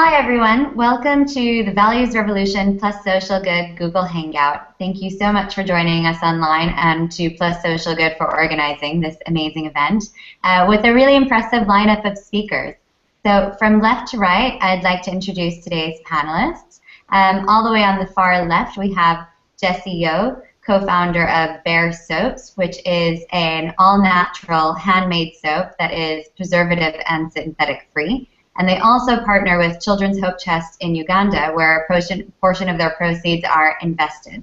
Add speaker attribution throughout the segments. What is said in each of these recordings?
Speaker 1: Hi everyone, welcome to the Values Revolution plus Social Good Google Hangout. Thank you so much for joining us online and to Plus Social Good for organizing this amazing event with a really impressive lineup of speakers. So from left to right, I'd like to introduce today's panelists. All the way on the far left, we have Jessie Yeoh, co-founder of Bare Soaps, which is an all-natural handmade soap that is preservative and synthetic free. And they also partner with Children's Hope Chest in Uganda, where a portion of their proceeds are invested.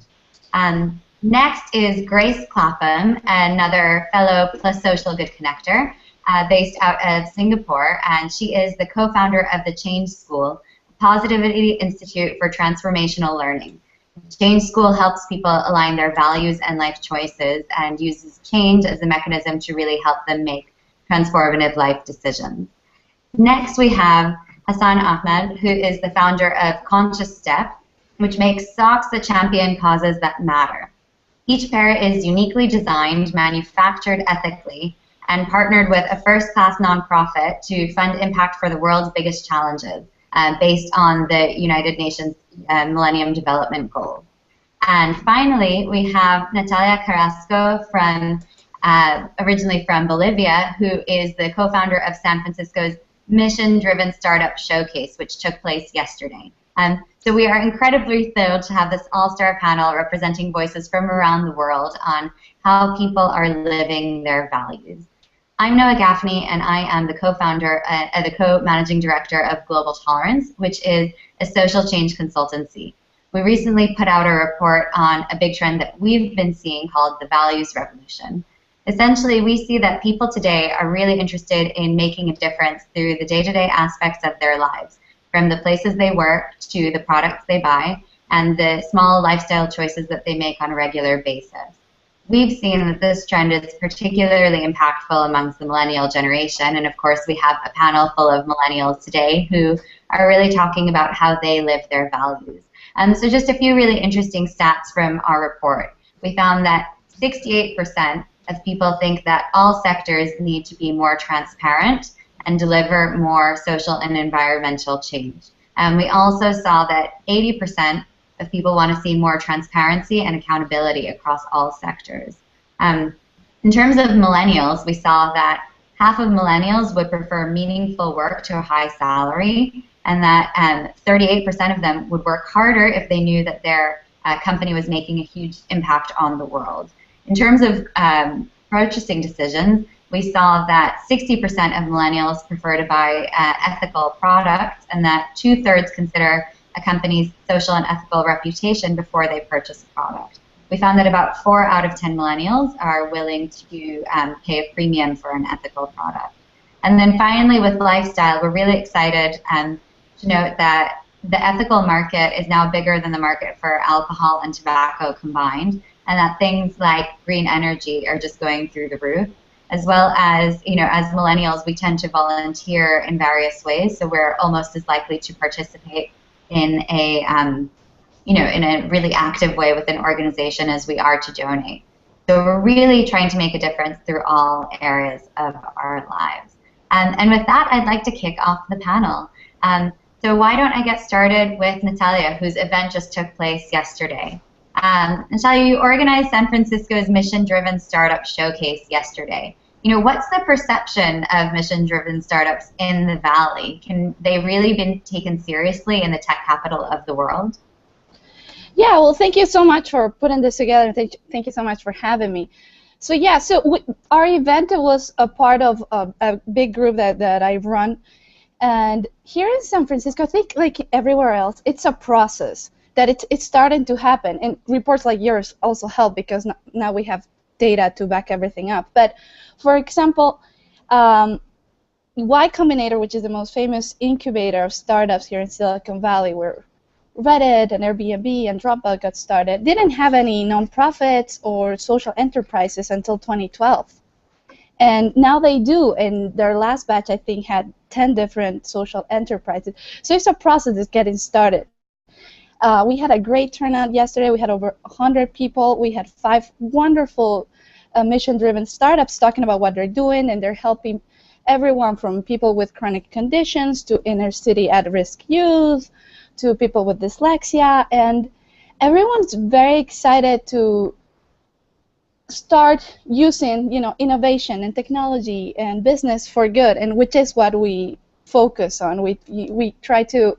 Speaker 1: Next is Grace Clapham, another fellow Plus Social Good connector, based out of Singapore, and she is the co-founder of the Change School, a Positivity Institute for Transformational Learning. Change School helps people align their values and life choices and uses change as a mechanism to really help them make transformative life decisions. Next, we have Hassan Ahmed, who is the founder of Conscious Step, which makes socks that champion causes that matter. Each pair is uniquely designed, manufactured ethically, and partnered with a first-class nonprofit to fund impact for the world's biggest challenges, based on the United Nations Millennium Development Goals. And finally, we have Natalia Carrasco from originally from Bolivia, who is the co-founder of San Francisco's Mission-Driven Startup Showcase, which took place yesterday. So we are incredibly thrilled to have this all-star panel representing voices from around the world on how people are living their values. I'm Noah Gaffney, and I am the co-founder, the co-managing director of Global Tolerance, which is a social change consultancy. We recently put out a report on a big trend that we've been seeing called the Values Revolution. Essentially, we see that people today are really interested in making a difference through the day-to-day aspects of their lives, from the places they work to the products they buy and the small lifestyle choices that they make on a regular basis. We've seen that this trend is particularly impactful amongst the millennial generation, and of course we have a panel full of millennials today who are really talking about how they live their values. So just a few really interesting stats from our report. We found that 68% of people think that all sectors need to be more transparent and deliver more social and environmental change. We also saw that 80% of people want to see more transparency and accountability across all sectors. In terms of millennials, we saw that half of millennials would prefer meaningful work to a high salary, and that 38% of them would work harder if they knew that their company was making a huge impact on the world. In terms of purchasing decisions, we saw that 60% of millennials prefer to buy ethical products, and that 2/3 consider a company's social and ethical reputation before they purchase a product. We found that about 4 out of 10 millennials are willing to pay a premium for an ethical product. And then finally, with lifestyle, we're really excited to note that the ethical market is now bigger than the market for alcohol and tobacco combined, and that things like green energy are just going through the roof, as well as, as millennials, we tend to volunteer in various ways, so we're almost as likely to participate in a, in a really active way with an organization as we are to donate. So we're really trying to make a difference through all areas of our lives. And with that, I'd like to kick off the panel. So why don't I get started with Natalia, whose event just took place yesterday. Natalia, you organized San Francisco's Mission-Driven Startup Showcase yesterday. What's the perception of mission-driven startups in the Valley? Can they really be taken seriously in the tech capital of the world?
Speaker 2: Yeah, well, thank you so much for putting this together. Thank you so much for having me. So yeah, our event was a part of a big group that I run. And here in San Francisco, I think like everywhere else, it's a process that it's starting to happen, and reports like yours also help because now we have data to back everything up. But for example, Y Combinator, which is the most famous incubator of startups here in Silicon Valley, where Reddit and Airbnb and Dropbox got started, didn't have any nonprofits or social enterprises until 2012. And now they do, and their last batch, I think, had 10 different social enterprises. So it's a process that's getting started. We had a great turnout yesterday. We had over 100 people. We had 5 wonderful mission-driven startups talking about what they're doing, and they're helping everyone from people with chronic conditions to inner city at-risk youth to people with dyslexia, and everyone's very excited to start using, innovation and technology and business for good, and which is what we focus on. We try to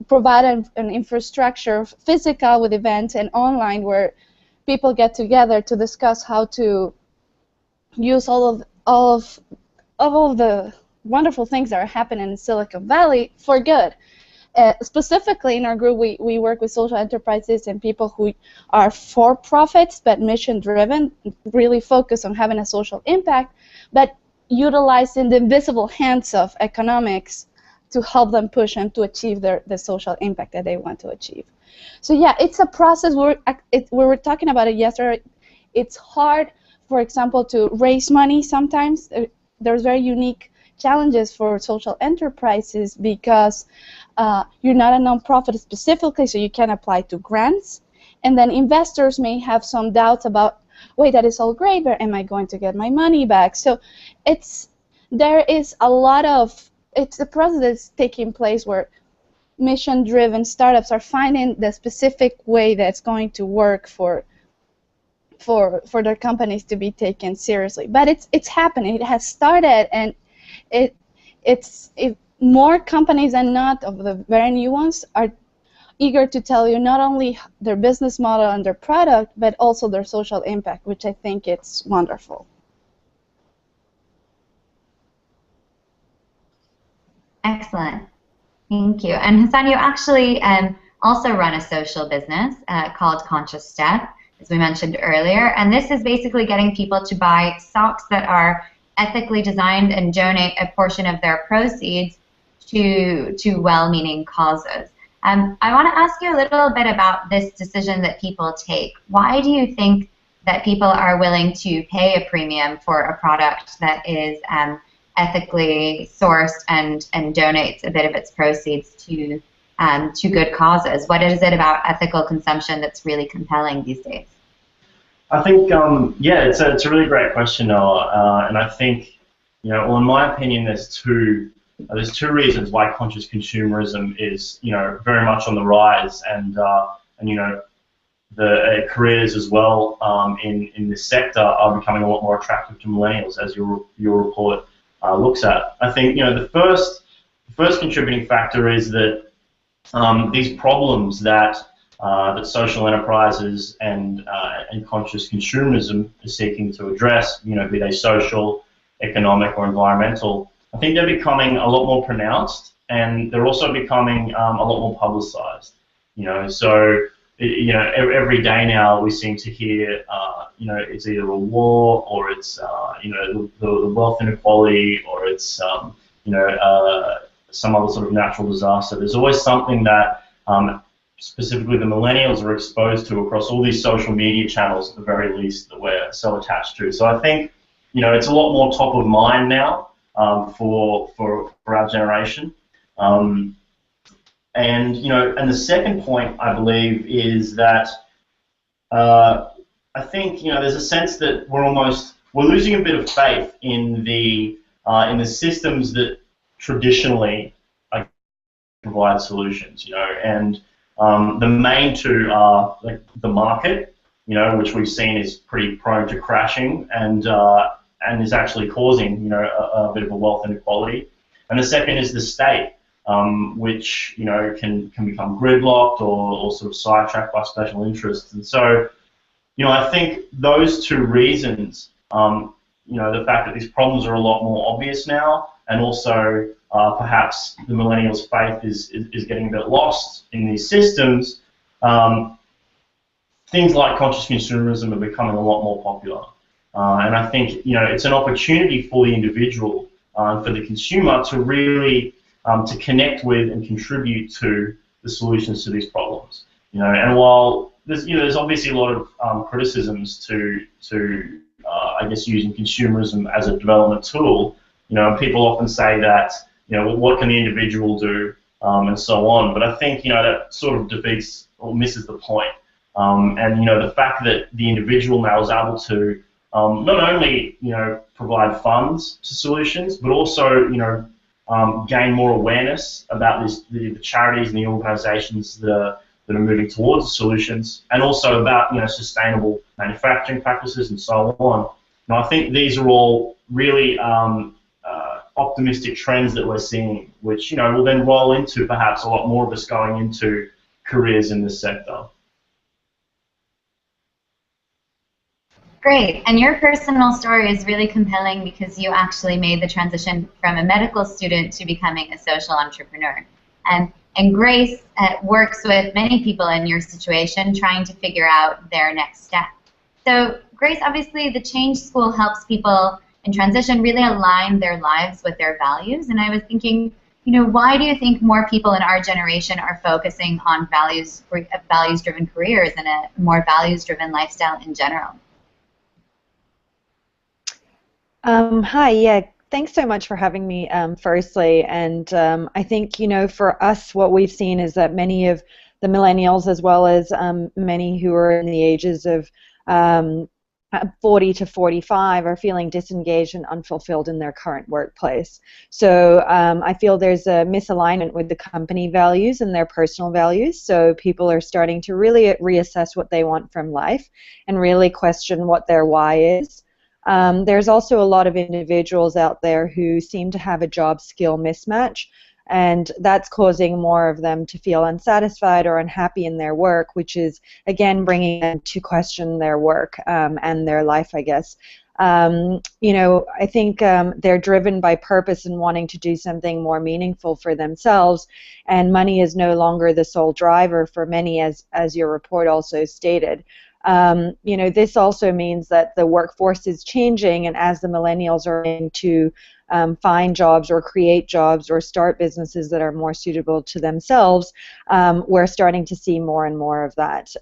Speaker 2: provide an infrastructure, physical with events and online, where people get together to discuss how to use all of the wonderful things that are happening in Silicon Valley for good. Specifically in our group, we work with social enterprises and people who are for-profits but mission-driven, really focus on having a social impact, but utilizing the invisible hands of economics to help them push and to achieve the social impact that they want to achieve. So yeah, it's a process. We were talking about it yesterday. It's hard, for example, to raise money sometimes. There's very unique challenges for social enterprises because you're not a nonprofit specifically, so you can apply to grants. And then investors may have some doubts about, wait, that is all great, but am I going to get my money back? So there is a lot of, it's a process that's taking place where mission-driven startups are finding the specific way that's going to work for their companies to be taken seriously. But it's happening. It has started, and it's more companies than not, of the very new ones, are eager to tell you not only their business model and their product, but also their social impact, which I think it's wonderful.
Speaker 1: Excellent. Thank you. And Hassan, you actually also run a social business called Conscious Step, as we mentioned earlier, and this is basically getting people to buy socks that are ethically designed and donate a portion of their proceeds to well-meaning causes. I want to ask you a little bit about this decision that people take. Why do you think that people are willing to pay a premium for a product that is ethically sourced and donates a bit of its proceeds to good causes? What is it about ethical consumption that's really compelling these days?
Speaker 3: I think, yeah, it's a really great question, Noah, and I think, well, in my opinion, there's two reasons why conscious consumerism is, very much on the rise, and the careers as well in this sector are becoming a lot more attractive to millennials, as your report looks at. I think, the first contributing factor is that these problems that social enterprises and conscious consumerism is seeking to address, be they social, economic, or environmental, I think they're becoming a lot more pronounced, and they're also becoming a lot more publicized. So every day now we seem to hear, it's either a war, or it's the wealth inequality, or it's some other sort of natural disaster. There's always something that specifically the millennials are exposed to across all these social media channels, at the very least, that we're so attached to. So I think, it's a lot more top of mind now for our generation. And the second point, I believe, is that I think, there's a sense that we're losing a bit of faith in the systems that traditionally provide solutions, and the main two are like the market, which we've seen is pretty prone to crashing and is actually causing, a bit of a wealth inequality. And the second is the state, which, can become gridlocked or sort of sidetracked by special interests. And so, I think those two reasons, the fact that these problems are a lot more obvious now, and also perhaps the millennials' faith is getting a bit lost in these systems, things like conscious consumerism are becoming a lot more popular. And I think, it's an opportunity for the individual, for the consumer, to really to connect with and contribute to the solutions to these problems. And while there's obviously a lot of criticisms to I guess using consumerism as a development tool, people often say that, what can the individual do, and so on. But I think, that sort of defeats or misses the point. And the fact that the individual now is able to not only provide funds to solutions, but also gain more awareness about the charities and the organisations that are moving towards solutions, and also about sustainable manufacturing practices and so on. And I think these are all really optimistic trends that we're seeing, which will then roll into perhaps a lot more of us going into careers in this sector.
Speaker 1: Great, and your personal story is really compelling because you actually made the transition from a medical student to becoming a social entrepreneur. And Grace works with many people in your situation trying to figure out their next step. So Grace, obviously the Change School helps people in transition really align their lives with their values, and I was thinking, why do you think more people in our generation are focusing on values-driven careers and a more values-driven lifestyle in general?
Speaker 4: Hi, yeah, thanks so much for having me, firstly. And I think, for us, what we've seen is that many of the millennials, as well as many who are in the ages of 40 to 45, are feeling disengaged and unfulfilled in their current workplace. So I feel there's a misalignment with the company values and their personal values. So people are starting to really reassess what they want from life and really question what their why is. There's also a lot of individuals out there who seem to have a job-skill mismatch, and that's causing more of them to feel unsatisfied or unhappy in their work, which is, again, bringing them to question their work and their life, I guess. I think they're driven by purpose and wanting to do something more meaningful for themselves, and money is no longer the sole driver for many, as your report also stated. This also means that the workforce is changing, and as the millennials are in to find jobs or create jobs or start businesses that are more suitable to themselves, we're starting to see more and more of that.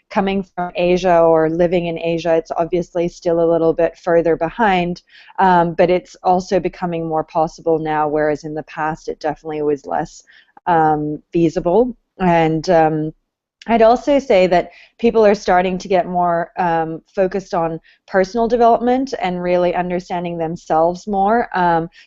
Speaker 4: Coming from Asia or living in Asia, it's obviously still a little bit further behind, but it's also becoming more possible now, whereas in the past it definitely was less feasible. And I'd also say that people are starting to get more focused on personal development and really understanding themselves more,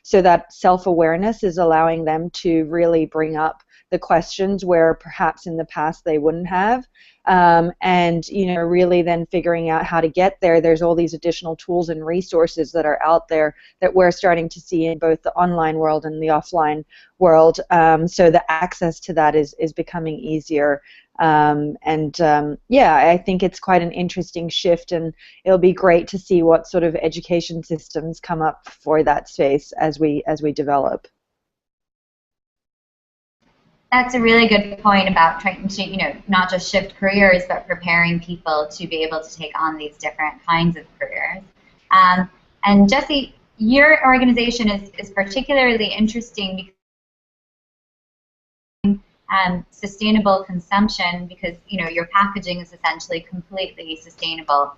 Speaker 4: so that self-awareness is allowing them to really bring up the questions where perhaps in the past they wouldn't have. And really then figuring out how to get there. There's all these additional tools and resources that are out there that we're starting to see in both the online world and the offline world. So the access to that is becoming easier. Yeah, I think it's quite an interesting shift, and it'll be great to see what sort of education systems come up for that space as we develop.
Speaker 1: That's a really good point about trying to, not just shift careers, but preparing people to be able to take on these different kinds of careers. And Jesse, your organization is particularly interesting because sustainable consumption, because your packaging is essentially completely sustainable.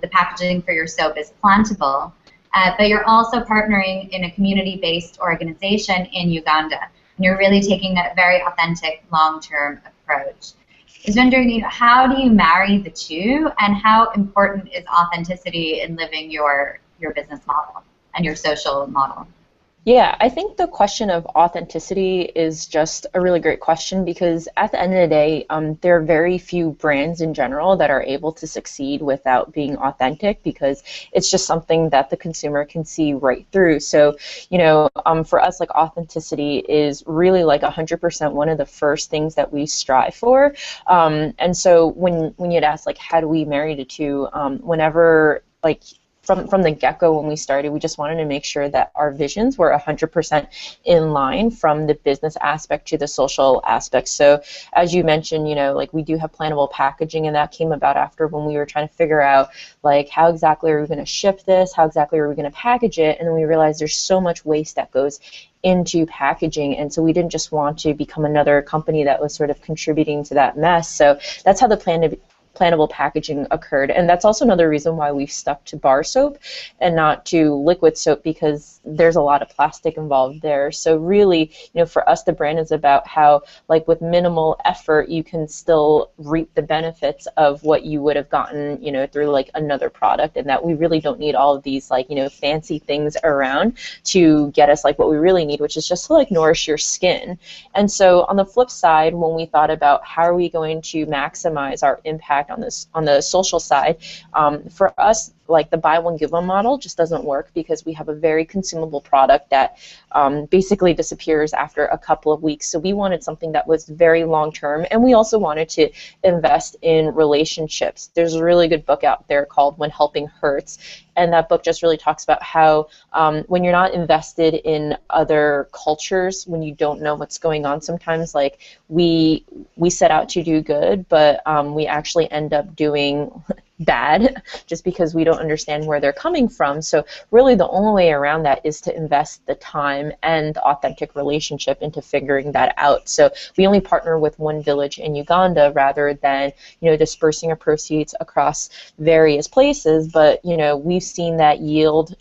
Speaker 1: The packaging for your soap is plantable, but you're also partnering in a community-based organization in Uganda. And you're really taking a very authentic, long-term approach. I was wondering, how do you marry the two, and how important is authenticity in living your business model and your social model?
Speaker 5: Yeah, I think the question of authenticity is just a really great question, because at the end of the day, there are very few brands in general that are able to succeed without being authentic, because it's just something that the consumer can see right through. So, for us, like, authenticity is really like 100% one of the first things that we strive for. And so when you'd ask, like, how do we marry the two, whenever, like, from the get-go when we started, we just wanted to make sure that our visions were 100% in line, from the business aspect to the social aspect. So as you mentioned, like, we do have plannable packaging, and that came about after when we were trying to figure out, like, how exactly are we going to ship this, how exactly are we going to package it, and then we realized there's so much waste that goes into packaging, and so we didn't just want to become another company that was sort of contributing to that mess. So that's how the plannable packaging occurred. And that's also another reason why we've stuck to bar soap and not to liquid soap, because there's a lot of plastic involved there. So really, for us, the brand is about how, like, with minimal effort, you can still reap the benefits of what you would have gotten, through like another product, and that we really don't need all of these, like, fancy things around to get us like what we really need, which is just to like nourish your skin. And so on the flip side, when we thought about how are we going to maximize our impact on this, on the social side, for us, like the buy one give one model just doesn't work, because we have a very consumable product that basically disappears after a couple of weeks. So we wanted something that was very long term, and we also wanted to invest in relationships. There's a really good book out there called When Helping Hurts, and that book just really talks about how when you're not invested in other cultures, when you don't know what's going on, sometimes like we set out to do good, but we actually end up doing bad just because we don't understand where they're coming from. So really the only way around that is to invest the time and the authentic relationship into figuring that out. So we only partner with one village in Uganda rather than, dispersing our proceeds across various places. But, we've seen that yield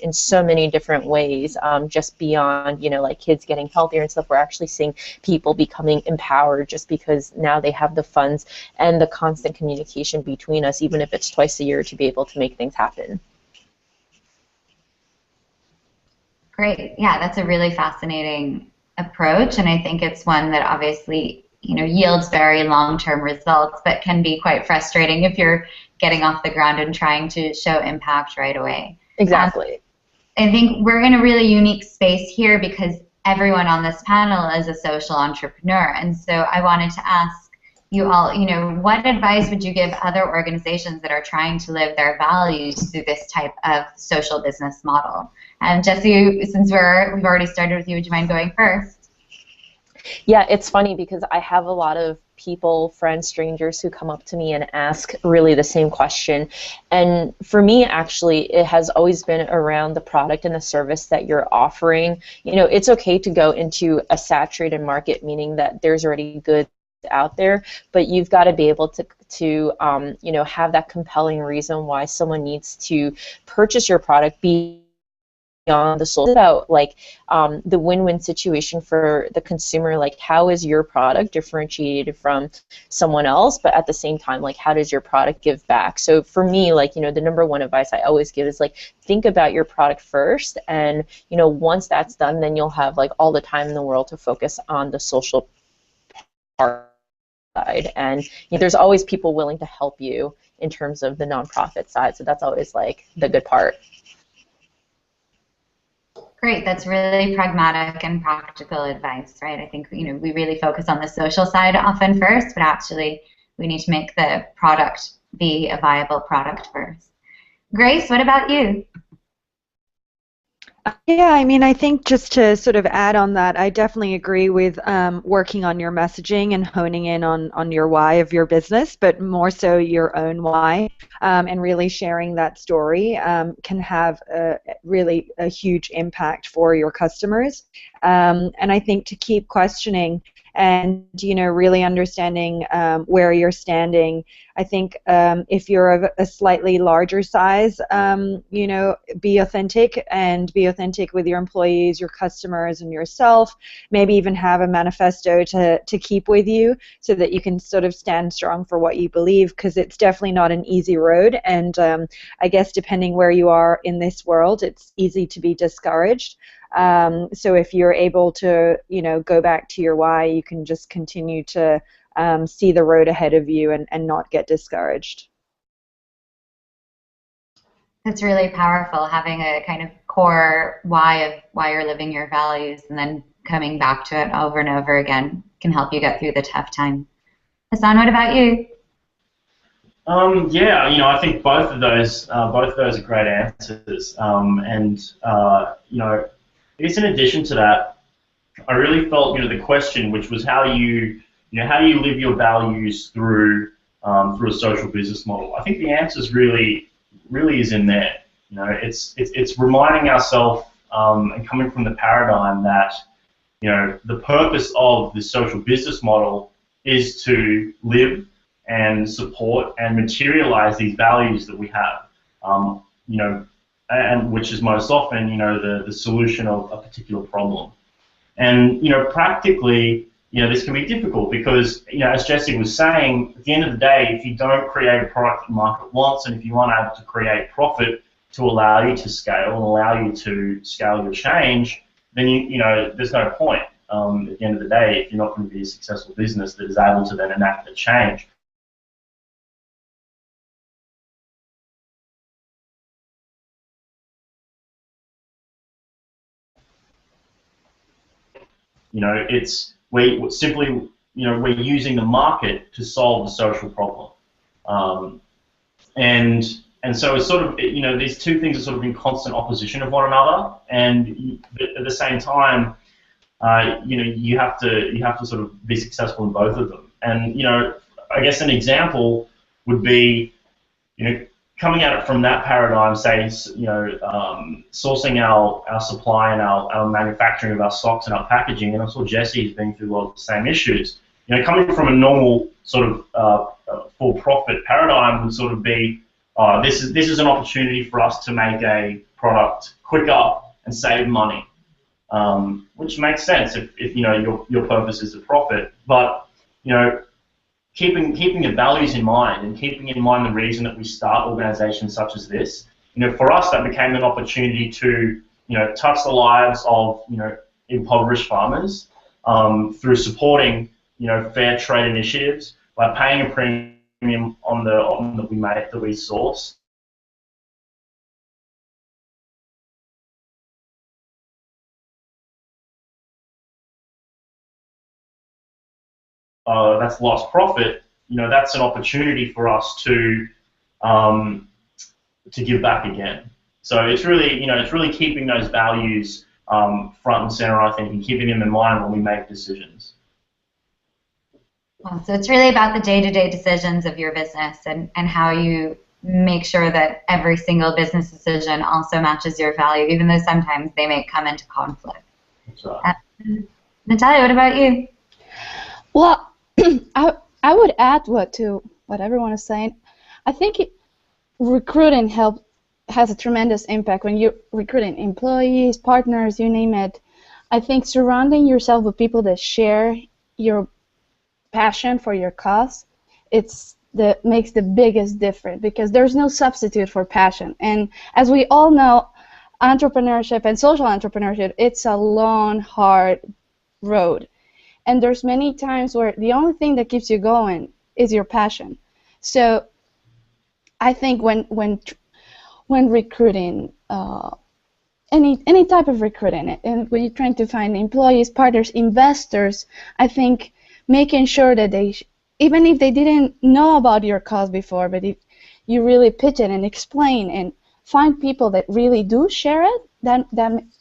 Speaker 5: in so many different ways, just beyond, like kids getting healthier and stuff. We're actually seeing people becoming empowered just because now they have the funds and the constant communication between us, even if it's twice a year, to be able to make things happen.
Speaker 1: Great. Yeah, that's a really fascinating approach, and I think it's one that obviously, yields very long-term results, but can be quite frustrating if you're getting off the ground and trying to show impact right away.
Speaker 5: Exactly.
Speaker 1: I think we're in a really unique space here because everyone on this panel is a social entrepreneur, and so I wanted to ask you all, what advice would you give other organizations that are trying to live their values through this type of social business model? And Jesse, since we've already started with you, would you mind going first?
Speaker 5: Yeah, it's funny because I have a lot of people, friends, strangers who come up to me and ask really the same question. And for me, actually, it has always been around the product and the service that you're offering. It's okay to go into a saturated market, meaning that there's already good out there, but you've got to be able to have that compelling reason why someone needs to purchase your product beyond the soul. It's about like the win-win situation for the consumer, like how is your product differentiated from someone else, but at the same time, like how does your product give back? So for me, like, the number one advice I always give is like think about your product first, and once that's done, then you'll have like all the time in the world to focus on the social part. And there's always people willing to help you in terms of the nonprofit side, so that's always like the good part.
Speaker 1: Great, that's really pragmatic and practical advice, right? I think we really focus on the social side often first, but actually we need to make the product be a viable product first. Grace, what about you?
Speaker 4: Yeah, I think just to sort of add on that, I definitely agree with working on your messaging and honing in on your why of your business, but more so your own why, and really sharing that story can have really a huge impact for your customers. And I think to keep questioning and really understanding where you're standing. I think if you're of a slightly larger size, be authentic, and be authentic with your employees, your customers, and yourself. Maybe even have a manifesto to keep with you so that you can sort of stand strong for what you believe, because it's definitely not an easy road, and I guess depending where you are in this world, it's easy to be discouraged. So if you're able to, go back to your why, you can just continue to see the road ahead of you and not get discouraged.
Speaker 1: That's really powerful, having a kind of core why of why you're living your values, and then coming back to it over and over again can help you get through the tough time. Hassan, what about you?
Speaker 3: Yeah, I think both of those are great answers, I guess in addition to that, I really felt the question, which was how do you live your values through a social business model. I think the answer is really is in there. It's reminding ourselves and coming from the paradigm that the purpose of the social business model is to live and support and materialize these values that we have, and which is most often, the solution of a particular problem. And, practically, this can be difficult because, as Jesse was saying, at the end of the day, if you don't create a product the market wants, and if you aren't able to create profit to allow you to scale and allow you to scale your change, then there's no point. At the end of the day, if you're not going to be a successful business that is able to then enact the change. We're simply, we're using the market to solve the social problem, and so it's sort of, these two things are sort of in constant opposition of one another, and at the same time, you have to sort of be successful in both of them. And I guess an example would be, coming at it from that paradigm, say, sourcing our supply and our manufacturing of our stocks and our packaging, and I'm sure Jesse has been through a lot of the same issues. Coming from a normal sort of for-profit paradigm would sort of be, this is an opportunity for us to make a product quicker and save money, which makes sense if your purpose is to profit. But keeping the values in mind and keeping in mind the reason that we start organizations such as this, for us that became an opportunity to, touch the lives of, impoverished farmers through supporting, fair trade initiatives by paying a premium on that we source. That's lost profit. That's an opportunity for us to give back again. So it's really keeping those values front and center, I think, and keeping them in mind when we make decisions.
Speaker 1: Well, so it's really about the day-to-day decisions of your business and how you make sure that every single business decision also matches your value, even though sometimes they may come into conflict.
Speaker 3: That's right.
Speaker 1: Natalia, what about you?
Speaker 2: Well, I would add to what everyone is saying. I think recruiting has a tremendous impact when you're recruiting employees, partners, you name it. I think surrounding yourself with people that share your passion for your cause, makes the biggest difference, because there's no substitute for passion. And as we all know, entrepreneurship and social entrepreneurship, it's a long, hard road. And there's many times where the only thing that keeps you going is your passion. So I think when recruiting, any type of recruiting, and when you're trying to find employees, partners, investors, I think making sure that even if they didn't know about your cause before, but if you really pitch it and explain and find people that really do share it, that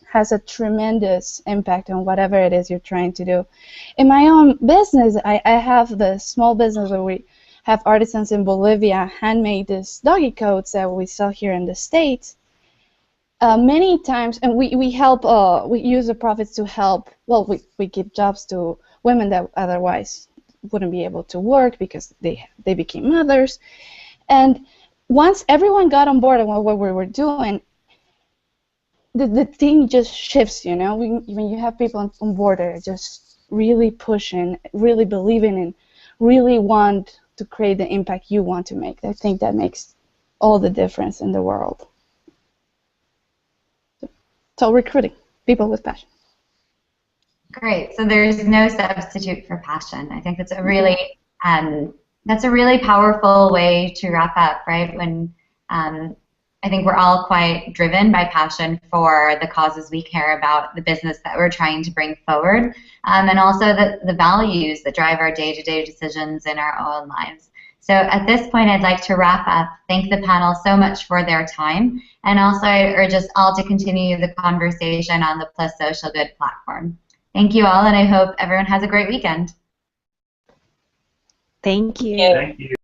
Speaker 2: has a tremendous impact on whatever it is you're trying to do. In my own business, I have the small business where we have artisans in Bolivia handmade these doggy coats that we sell here in the States. Many times, and we help, we use the profits to help, well, we give jobs to women that otherwise wouldn't be able to work because they became mothers. And once everyone got on board on what we were doing, the team just shifts, when you have people on board that are just really pushing, really believing in, really want to create the impact you want to make. I think that makes all the difference in the world. So recruiting, people with passion.
Speaker 1: Great. So there's no substitute for passion. I think that's a really powerful way to wrap up, right? When I think we're all quite driven by passion for the causes we care about, the business that we're trying to bring forward, and also the values that drive our day-to-day decisions in our own lives. So at this point, I'd like to wrap up. Thank the panel so much for their time, and also I urge us all to continue the conversation on the Plus Social Good platform. Thank you all, and I hope everyone has a great weekend.
Speaker 4: Thank you.
Speaker 3: Thank you.